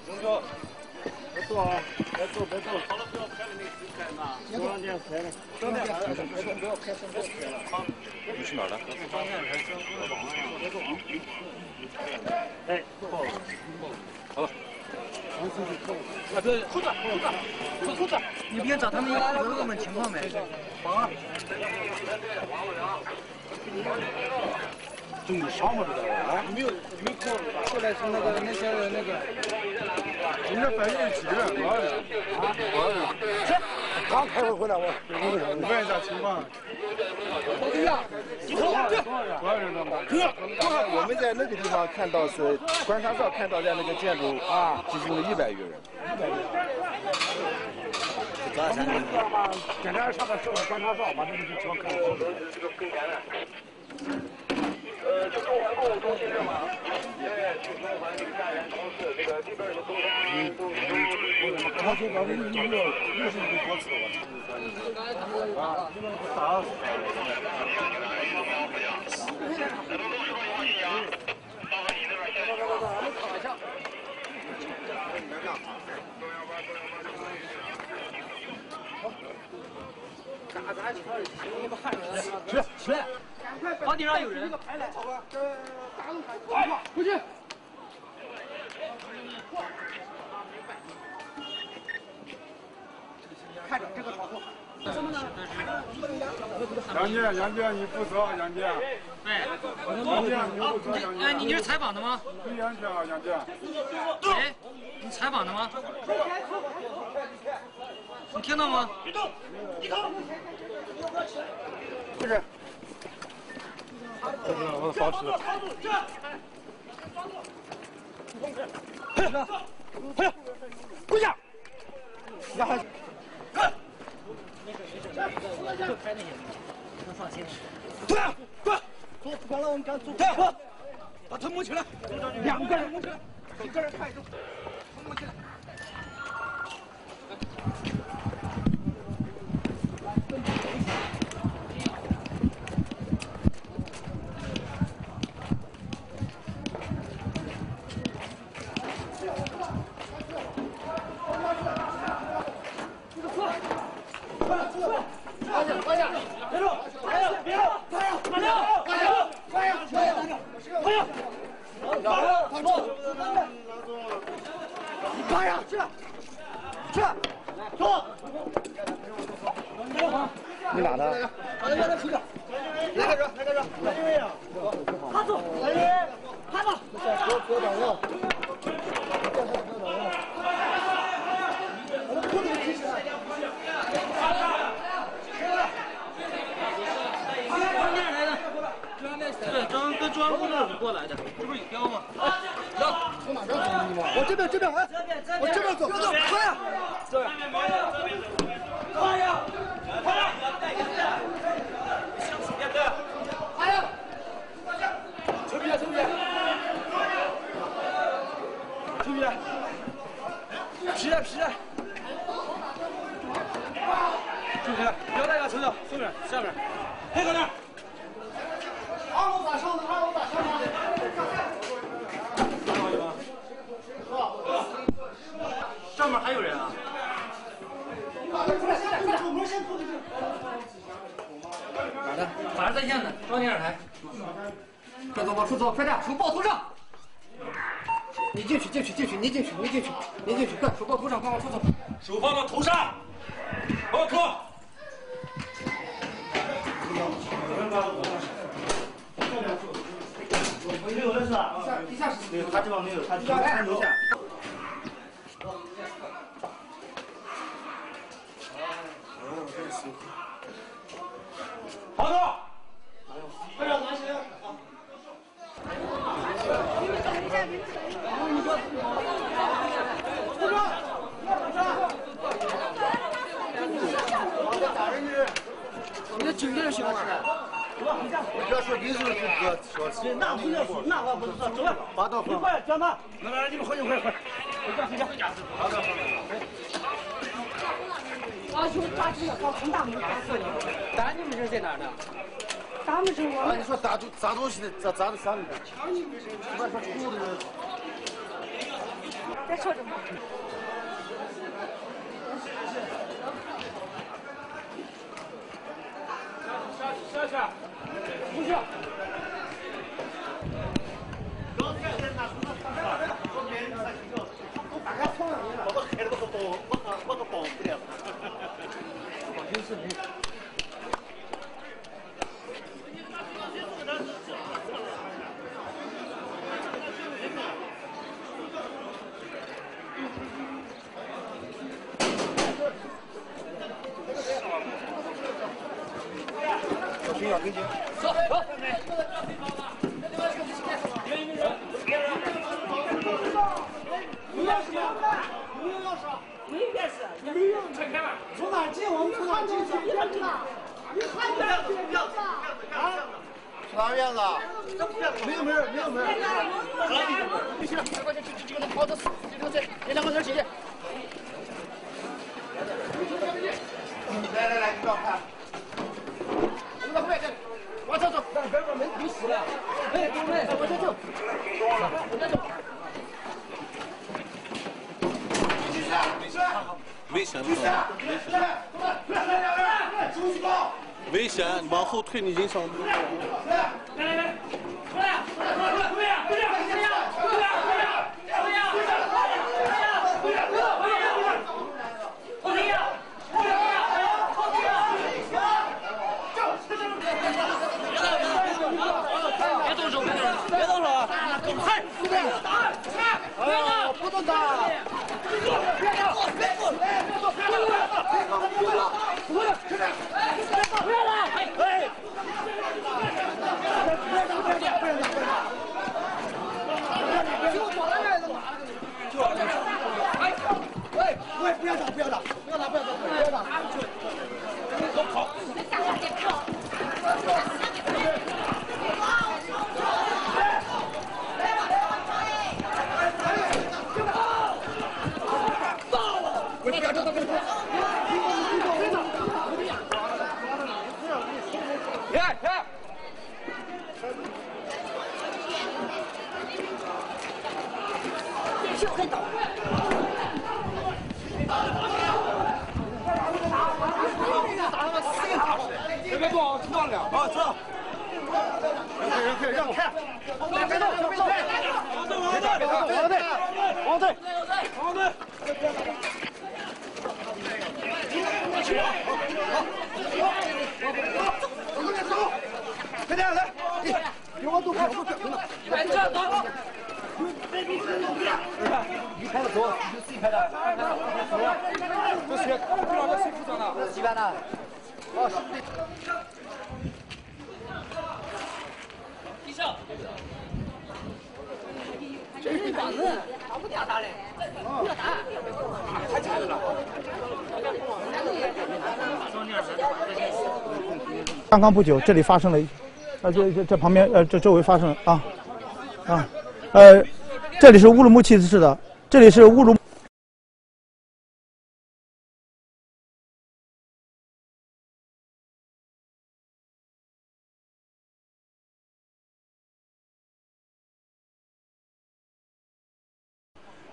龙哥，别坐啊，别坐。好了，不要拍了，那个拍嘛，中央电视台的。中央电视台不要拍，不要拍了。好，你去哪儿了？中央电视台宣布了网啊，别动啊。哎，报了，好了。啊，对，兔子，你别找他们要问问情况没？好啊。中的啥嘛这个啊？没有过，后来是那些那个，人家反映几个人啊？去，刚开会回来，我问一下情况。对呀，多少人呢？我们在那个地方看到是观察照，看到在那个建筑啊，集中了100余人。我们知道吗？检查上面是观察照，把这个地方看好。就中环购物中心这嘛，去中环这个家园超市，这个这边的中山都。我去把这个又是一个国耻了。啊，这个打。去，房顶上有人。回去。看着这个窗户。杨健，你负责，杨健。对。杨健，你负责，杨健。你是采访的吗？对，杨健。哎，你采访的吗？你听到吗？别动！不是。我保持。嘿，跪下！然后，就拍那些，能放心。对，走，不管了，我们赶紧走。对，把头摸起来，2个人摸起来，1个人看一手，摸起来。你哪的？把他原来出去。来个人。他走，他吧。别挡路。对，跟中央公路过来的，这不是有标吗？走，从哪边走吗？我这边，哎，我这边走，快呀！这边，快呀！臭屁！皮了！注意，不要大家抽着，后面下面，配合点。2楼咋上的？上面还有人啊！哪的？法制在线的，中央电视台。快走，往出走，快点，手抱头上。你进去，你进去，快，手抱头上，快往出走。手放到头上，往出。没有的是吧？地下室没有，他这边没有，他看楼下。好走。快点拿起来。你的9个人喜欢吃。你不要说你是不是哥说，那不是说，那我不是说，走了，拔刀河。快，江南，来，你们快！啊，就抓住了，搞成大门打死你！咱你们这是在哪儿呢？咱们是我们。你说砸东西的，砸的啥里边？一般说哭的。别说这话。下，不需要。走。从哪进？我们从哪进？你看不了啊？去哪院子？没有门，没有门。必须的，快快去这个跑死，这两个人洗去。来，你不要看。我们到后面去，往前走。别把门堵死了。哎，堵门，往前走。往前走。危险！危险！你往后退，你人上。来，别动手！别动手！嗨，不动打！别动，知道了。啊，走。让开。别动，别动。往队。走。快点来，别往东跑，来这走。你开的走，你自己开的。这鞋，这两个谁负责呢？几班的？哦，医生，这是板子，打不掉他嘞，不要打，太残忍了。刚刚不久，这里发生了，这旁边这周围发生了这里是乌鲁木齐市的，这里是乌鲁。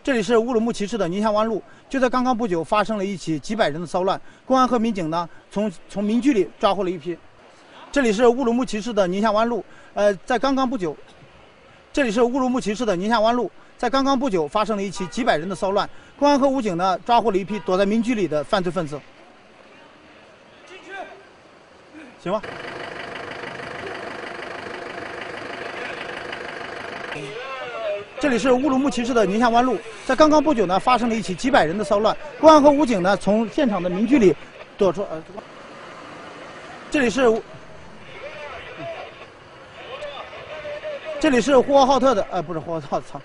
这里是乌鲁木齐市的宁夏湾路，就在刚刚不久发生了一起几百人的骚乱，公安和民警呢从民居里抓获了一批。这里是乌鲁木齐市的宁夏湾路，在刚刚不久，这里是乌鲁木齐市的宁夏湾路，在刚刚不久发生了一起几百人的骚乱，公安和武警呢抓获了一批躲在民居里的犯罪分子。行吧。这里是乌鲁木齐市的宁夏湾路，在刚刚不久呢，发生了一起几百人的骚乱，公安和武警呢从现场的民居里躲出。这里是呼和浩特的，不是呼和浩特，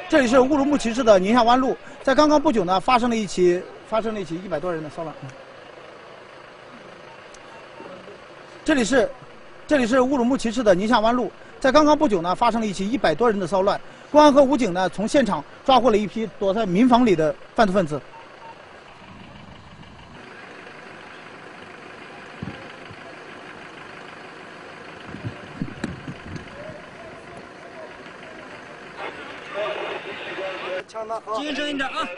这里是乌鲁木齐市的宁夏湾路，在刚刚不久呢，发生了一起100多人的骚乱。这里是乌鲁木齐市的宁夏湾路，在刚刚不久呢，发生了一起100多人的骚乱。公安和武警呢，从现场抓获了一批躲在民房里的犯罪分子。精神一点啊！